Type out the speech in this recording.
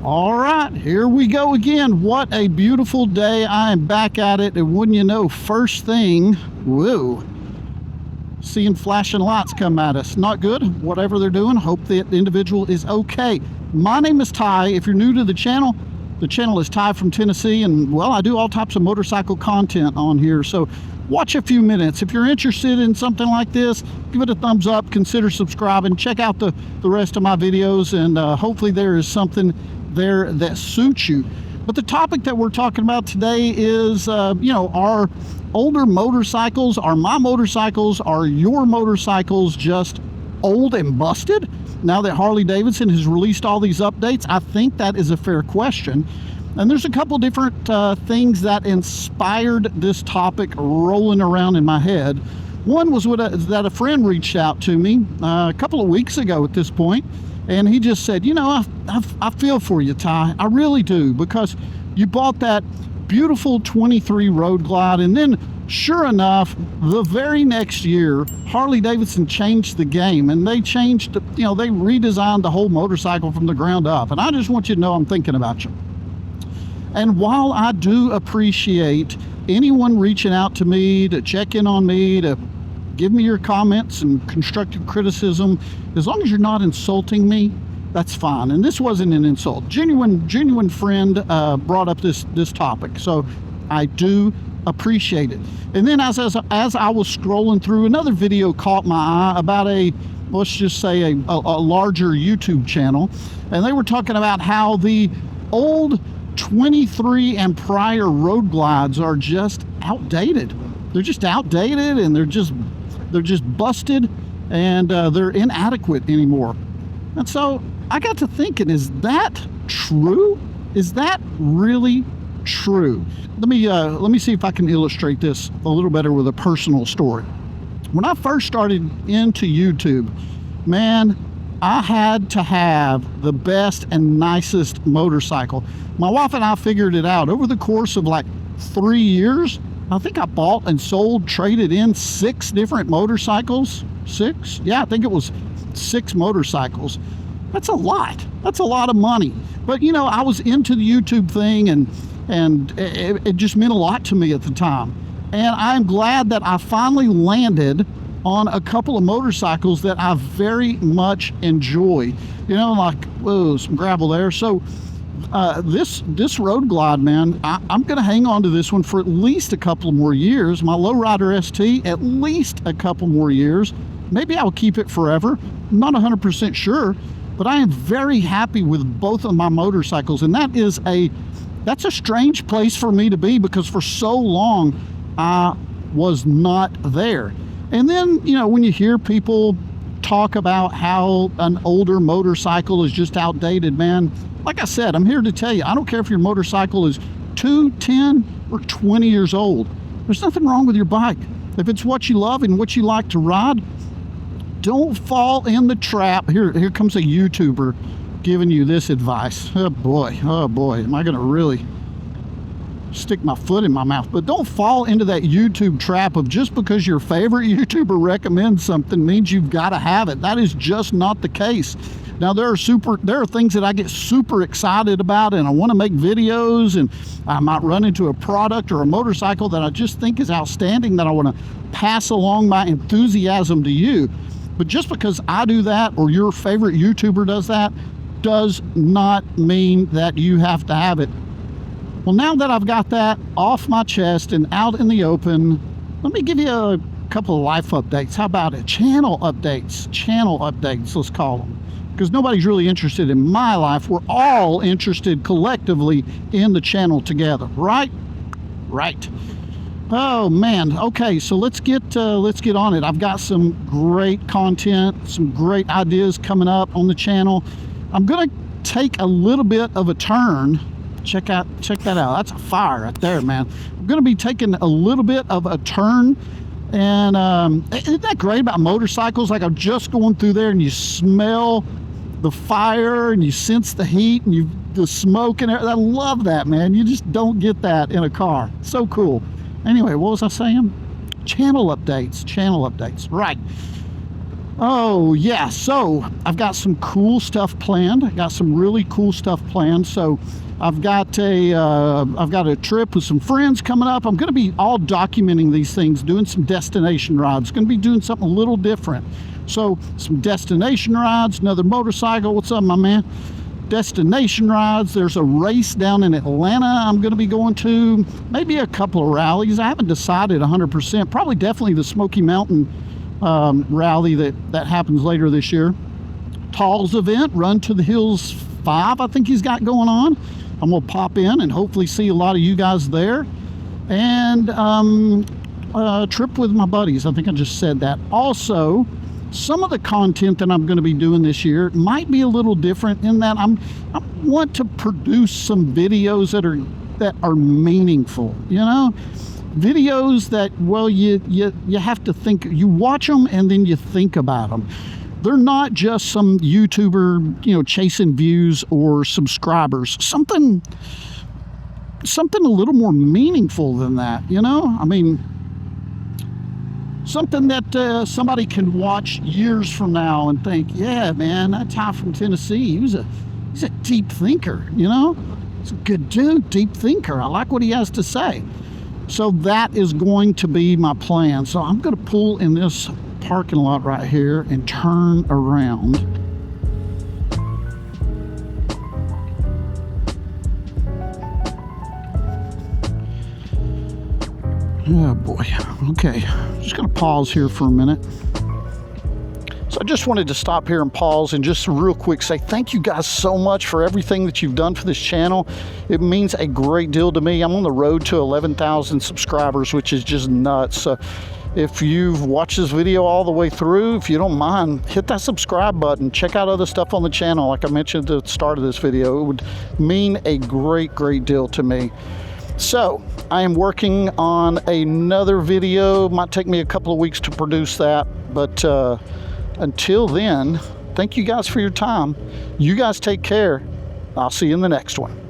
All right, here we go again. What a beautiful day. I am back at it, and wouldn't you know, first thing, whoa, seeing flashing lights come at us. Not good. Whatever they're doing, hope that individual is okay. My name is Ty. If you're new to the channel is Ty from Tennessee, and well, I do all types of motorcycle content on here, so watch a few minutes. If you're interested in something like this, give it a thumbs up, consider subscribing, check out the rest of my videos, and hopefully there is something there that suits you. But the topic that we're talking about today is, are older motorcycles, are my motorcycles, are your motorcycles just old and busted? Now that Harley Davidson has released all these updates, I think that is a fair question. And there's a couple different things that inspired this topic rolling around in my head. One was that a friend reached out to me a couple of weeks ago at this point, and he just said, I feel for you, Ty. I really do, because you bought that beautiful 23 Road Glide, and then sure enough, the very next year, Harley Davidson changed the game, and they changed, they redesigned the whole motorcycle from the ground up. And I just want you to know I'm thinking about you. And while I do appreciate anyone reaching out to me to check in on me, to give me your comments and constructive criticism, as long as you're not insulting me, that's fine. And this wasn't an insult. Genuine friend brought up this topic, so I do appreciate it. And then as I was scrolling through, another video caught my eye about let's just say a larger YouTube channel, and they were talking about how the old 23 and prior Road Glides are just outdated. They're just outdated, and they're just busted, and they're inadequate anymore. And so I got to thinking, is that true? Is that really true? Let me see if I can illustrate this a little better with a personal story. When I first started into YouTube, man, I had to have the best and nicest motorcycle. My wife and I figured it out. Over the course of like 3 years, I think I bought and sold, traded in 6 different motorcycles. 6? Yeah, I think it was 6 motorcycles. That's a lot. That's a lot of money. But I was into the YouTube thing, and it just meant a lot to me at the time. And I'm glad that I finally landed on a couple of motorcycles that I very much enjoy. Whoa, some gravel there. So this Road Glide, man, I'm going to hang on to this one for at least a couple more years. My Lowrider ST, at least a couple more years. Maybe I'll keep it forever. I'm not 100% sure, but I am very happy with both of my motorcycles. And that's a strange place for me to be, because for so long I was not there. And then, when you hear people talk about how an older motorcycle is just outdated, man, like I said, I'm here to tell you, I don't care if your motorcycle is 2, 10, or 20 years old. There's nothing wrong with your bike. If it's what you love and what you like to ride, don't fall in the trap. Here comes a YouTuber giving you this advice. Oh boy, am I gonna really stick my foot in my mouth? But don't fall into that YouTube trap of just because your favorite YouTuber recommends something means you've got to have it. That is just not the case. Now there are things that I get super excited about, and I want to make videos, and I might run into a product or a motorcycle that I just think is outstanding, that I want to pass along my enthusiasm to you. But just because I do that, or your favorite YouTuber does that, does not mean that you have to have it. Well, now that I've got that off my chest and out in the open, let me give you a couple of life updates. How about it? Channel updates, let's call them. Because nobody's really interested in my life. We're all interested collectively in the channel together, right? Right. Oh man. Okay, so let's get on it. I've got some great content, some great ideas coming up on the channel. I'm gonna take a little bit of a turn. Check that out. That's a fire right there, man. I'm gonna be taking a little bit of a turn, and isn't that great about motorcycles? Like, I'm just going through there and you smell the fire and you sense the heat and the smoke and everything. I love that, man. You just don't get that in a car. So cool. Anyway, what was I saying? Channel updates, right. Oh yeah, so I've got some cool stuff planned. I got some really cool stuff planned. So I've got a trip with some friends coming up. I'm going to be all documenting these things, doing some destination rides. Going to be doing something a little different. So some destination rides, another motorcycle. What's up, my man? Destination rides. There's a race down in Atlanta I'm going to be going to. Maybe a couple of rallies. I haven't decided 100%. Probably definitely the Smoky Mountain rally that happens later this year. Tall's event, Run to the Hills 5, I think he's got going on. I'm gonna pop in and hopefully see a lot of you guys there. And a trip with my buddies. I think I just said that. Also, some of the content that I'm going to be doing this year might be a little different in that I want to produce some videos that are meaningful, you know, videos that, well, you have to think, you watch them and then you think about them. They're not just some YouTuber, you know, chasing views or subscribers. Something a little more meaningful than that, you know? I mean, something that somebody can watch years from now and think, yeah, man, that guy from Tennessee, he's a deep thinker, you know? He's a good dude, deep thinker. I like what he has to say. So that is going to be my plan. So I'm going to pull in this parking lot right here and turn around. Oh boy. Okay, just going to pause here for a minute. So I just wanted to stop here and pause and just real quick say thank you guys so much for everything that you've done for this channel. It means a great deal to me. I'm on the road to 11,000 subscribers, which is just nuts. So if you've watched this video all the way through, if you don't mind, hit that subscribe button. Check out other stuff on the channel. Like I mentioned at the start of this video, it would mean a great deal to me. So I am working on another video. Might take me a couple of weeks to produce that, but until then, thank you guys for your time. You guys take care. I'll see you in the next one.